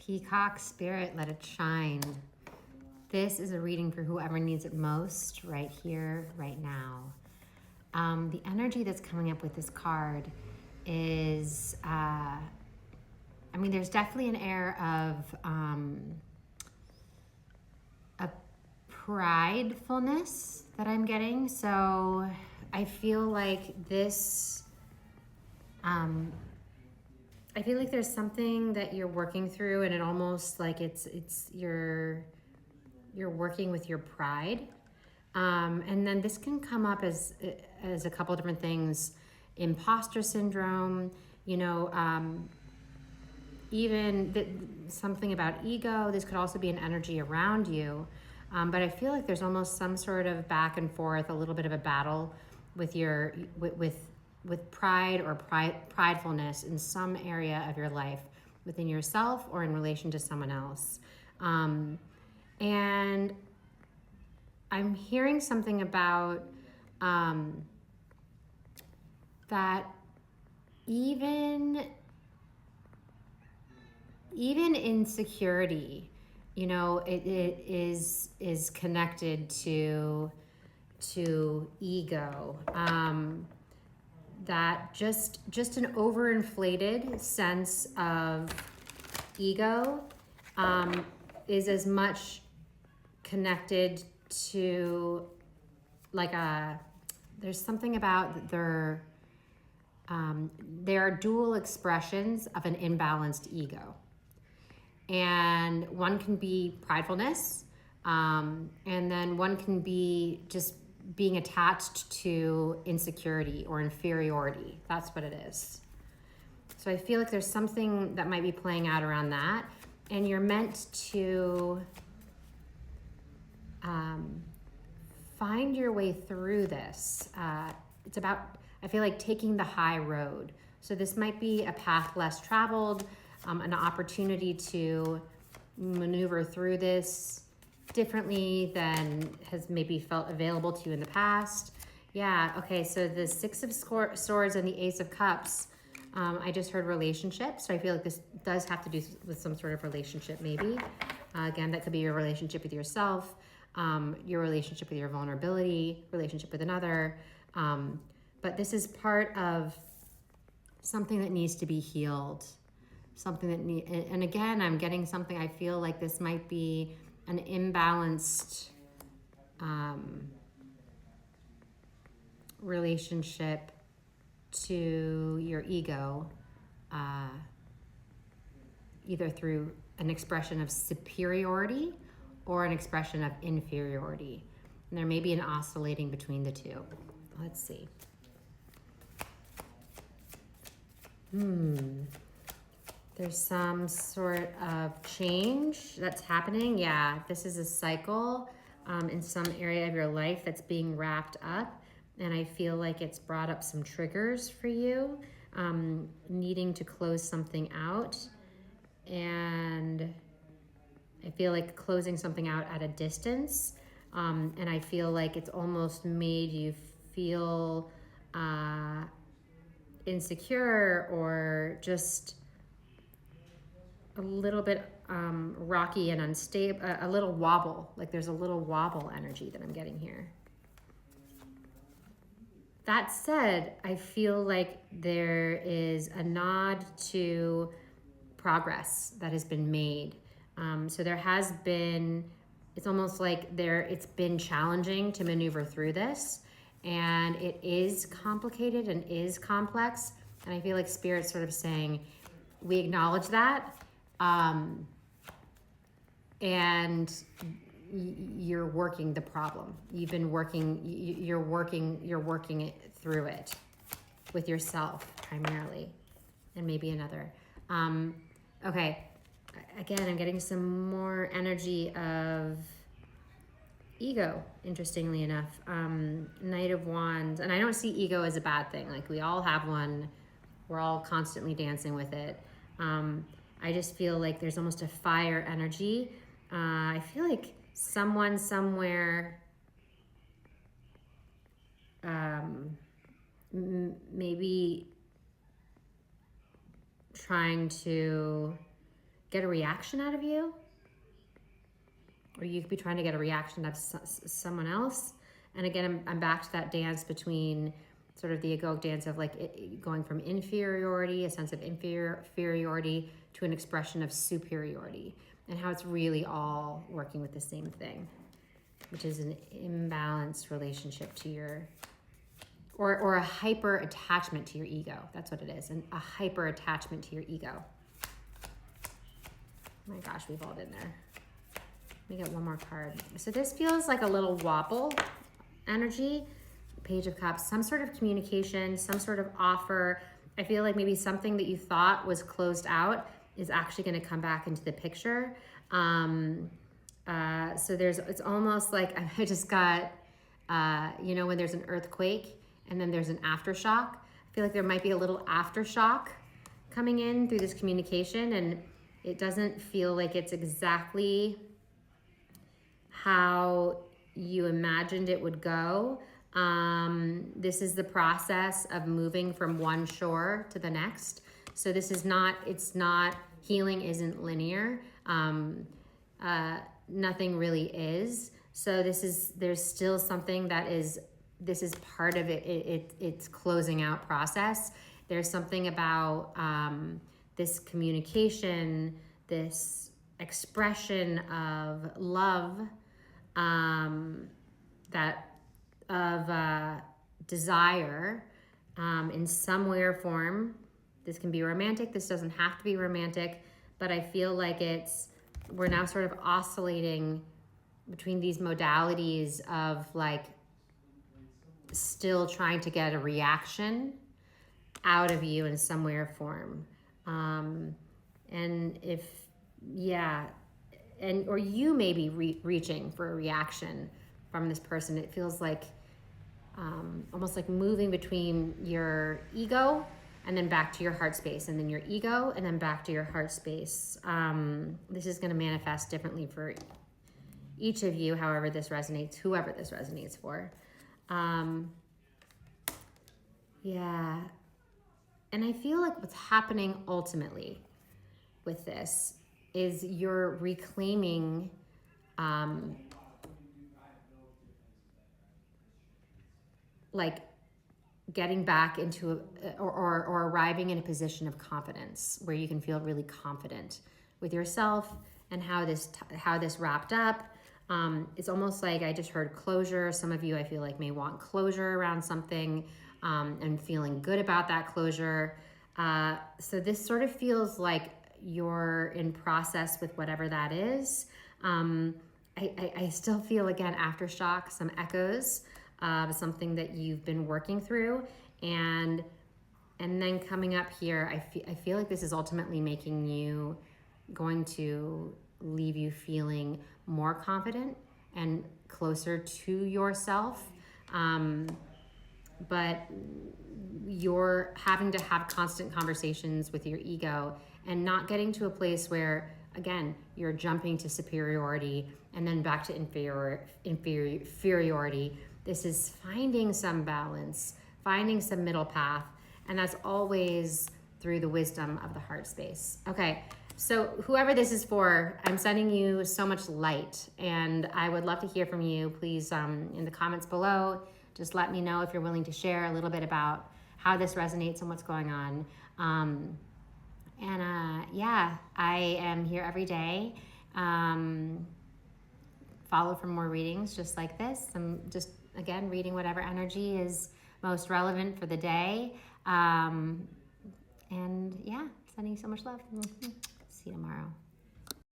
Peacock Spirit, let it shine. This is a reading for whoever needs it most right here, right now. The energy that's coming up with this card is, there's definitely an air of a pridefulness that I'm getting. So I feel like this, I feel like there's something that you're working through, and it almost like you're working with your pride. And then this can come up as a couple different things: imposter syndrome, even something about ego. This could also be an energy around you. But I feel like there's almost some sort of back and forth, a little bit of a battle with with pride or pridefulness in some area of your life, within yourself or in relation to someone else. And I'm hearing something about that even insecurity, it is connected to ego. That just an overinflated sense of ego is as much connected to there's something about there are dual expressions of an imbalanced ego. And one can be pridefulness, and then one can be just being attached to insecurity or inferiority. That's what it is. So I feel like there's something that might be playing out around that, and you're meant to find your way through this. It's about, I feel like, taking the high road. So this might be a path less traveled, an opportunity to maneuver through this differently than has maybe felt available to you in the past. Yeah, okay, so the Six of Swords and the Ace of Cups, I just heard relationship, so I feel like this does have to do with some sort of relationship maybe. Again, that could be your relationship with yourself, your relationship with your vulnerability, relationship with another. But this is part of something that needs to be healed. And again, I'm getting something, I feel like this might be an imbalanced relationship to your ego, either through an expression of superiority or an expression of inferiority. And there may be an oscillating between the two. Let's see. There's some sort of change that's happening. Yeah, this is a cycle in some area of your life that's being wrapped up. And I feel like it's brought up some triggers for you, needing to close something out. And I feel like closing something out at a distance. And I feel like it's almost made you feel insecure or just a little bit rocky and unstable, a little wobble. Like there's a little wobble energy that I'm getting here. That said, I feel like there is a nod to progress that has been made. So there has been, it's almost like it's been challenging to maneuver through this, and it is complicated and is complex. And I feel like Spirit's sort of saying, we acknowledge that, and you're working the problem. You've been working, you're working it through it with yourself primarily, and maybe another. Okay, again, I'm getting some more energy of ego, interestingly enough. Knight of Wands, and I don't see ego as a bad thing. Like, we all have one. We're all constantly dancing with it. I just feel like there's almost a fire energy. I feel like someone somewhere maybe trying to get a reaction out of you, or you could be trying to get a reaction out of someone else. And again, I'm back to that dance between sort of the egoic dance of like going from inferiority, a sense of inferiority, to an expression of superiority, and how it's really all working with the same thing, which is an imbalanced relationship to your, or a hyper attachment to your ego. That's what it is, and a hyper attachment to your ego. Oh my gosh, we've all been there. Let me get one more card. So this feels like a little wobble energy. Page of Cups, some sort of communication, some sort of offer. I feel like maybe something that you thought was closed out is actually going to come back into the picture. So it's almost like I just got, when there's an earthquake and then there's an aftershock. I feel like there might be a little aftershock coming in through this communication, and it doesn't feel like it's exactly how you imagined it would go. This is the process of moving from one shore to the next. So this is not, healing isn't linear. Nothing really is. So there's still something this is part of it's closing out process. There's something about, this communication, this expression of love, desire, in some way or form. This can be romantic, this doesn't have to be romantic, but I feel like we're now sort of oscillating between these modalities of like still trying to get a reaction out of you in some way or form. Or you may be reaching for a reaction from this person. It feels like almost like moving between your ego and then back to your heart space, and then your ego and then back to your heart space. This is going to manifest differently for each of you, however this resonates, whoever this resonates for. And I feel like what's happening ultimately with this is you're reclaiming like getting back into or arriving in a position of confidence where you can feel really confident with yourself and how this wrapped up. It's almost like I just heard closure. Some of you, I feel like, may want closure around something, and feeling good about that closure. So this sort of feels like you're in process with whatever that is. I still feel, again, aftershock, some echoes of something that you've been working through, and then coming up here, I feel like this is ultimately going to leave you feeling more confident and closer to yourself. But you're having to have constant conversations with your ego and not getting to a place where, again, you're jumping to superiority and then back to inferiority. This is finding some balance, finding some middle path, and that's always through the wisdom of the heart space. Okay, so whoever this is for, I'm sending you so much light, and I would love to hear from you. Please, in the comments below, just let me know if you're willing to share a little bit about how this resonates and what's going on. I am here every day. Follow for more readings just like this. I'm just, again, reading whatever energy is most relevant for the day. Sending you so much love. See you tomorrow.